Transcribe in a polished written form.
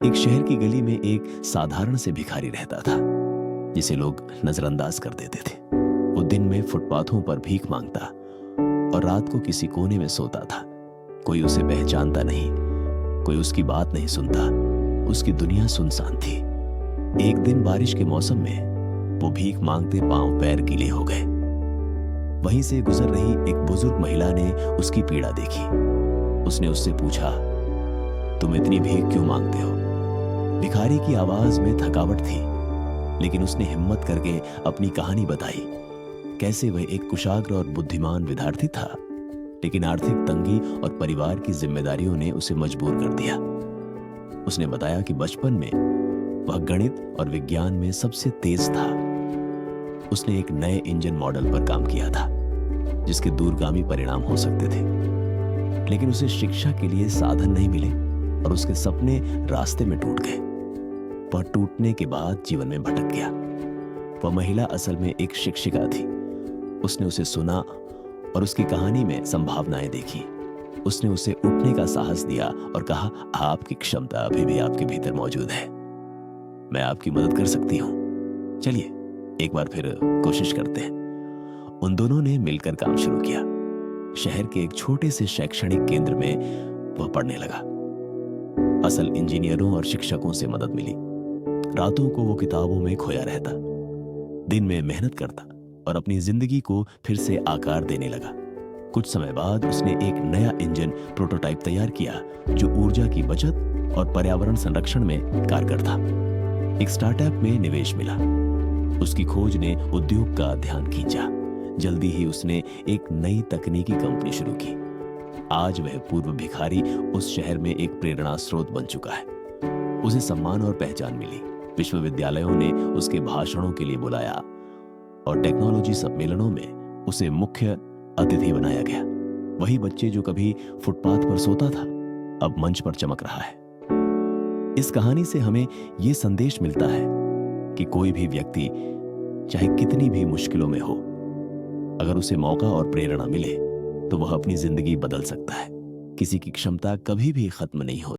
एक शहर की गली में एक साधारण से भिखारी रहता था जिसे लोग नजरअंदाज कर देते थे। वो दिन में फुटपाथों पर भीख मांगता और रात को किसी कोने में सोता था। कोई उसे पहचानता नहीं, कोई उसकी बात नहीं सुनता। उसकी दुनिया सुनसान थी। एक दिन बारिश के मौसम में वो भीख मांगते पांव पैर गीले हो गए। वहीं से गुजर रही एक बुजुर्ग महिला ने उसकी पीड़ा देखी। उसने उससे पूछा, तुम इतनी भीख क्यों मांगते हो? भिखारी की आवाज में थकावट थी, लेकिन उसने हिम्मत करके अपनी कहानी बताई। कैसे वह एक कुशाग्र और बुद्धिमान विद्यार्थी था, लेकिन आर्थिक तंगी और परिवार की जिम्मेदारियों ने उसे मजबूर कर दिया। उसने बताया कि बचपन में वह गणित और विज्ञान में सबसे तेज था। उसने एक नए इंजन मॉडल पर काम किया था जिसके दूरगामी परिणाम हो सकते थे, लेकिन उसे शिक्षा के लिए साधन नहीं मिले और उसके सपने रास्ते में टूट गए। वह टूटने के बाद जीवन में भटक गया। वह महिला असल में एक शिक्षिका थी। उसने उसे सुना और उसकी कहानी में संभावनाएं देखी। उसने उसे उठने का साहस दिया और कहा, आपकी क्षमता अभी भी आपके भीतर मौजूद है। मैं आपकी मदद कर सकती हूं। चलिए एक बार फिर कोशिश करते हैं। उन दोनों ने मिलकर काम शुरू किया। शहर के एक छोटे से शैक्षणिक केंद्र में वह पढ़ने लगा। असल इंजीनियरों और शिक्षकों से मदद मिली। रातों को वो किताबों में खोया रहता, दिन में मेहनत करता और अपनी जिंदगी को फिर से आकार देने लगा। कुछ समय बाद उसने एक नया इंजन प्रोटोटाइप तैयार किया जो ऊर्जा की बचत और पर्यावरण संरक्षण में कारगर था। एक स्टार्टअप में निवेश मिला। उसकी खोज ने उद्योग का ध्यान खींचा। जल्दी ही उसने एक नई तकनीकी कंपनी शुरू की। आज वह पूर्व भिखारी उस शहर में एक प्रेरणा स्रोत बन चुका है। उसे सम्मान और पहचान मिली। विश्वविद्यालयों ने उसके भाषणों के लिए बुलाया और टेक्नोलॉजी सम्मेलनों में उसे मुख्य अतिथि बनाया गया। वही बच्चे जो कभी फुटपाथ पर सोता था, अब मंच पर चमक रहा है। इस कहानी से हमें यह संदेश मिलता है कि कोई भी व्यक्ति चाहे कितनी भी मुश्किलों में हो, अगर उसे मौका और प्रेरणा मिले तो वह अपनी जिंदगी बदल सकता है। किसी की क्षमता कभी भी खत्म नहीं होती।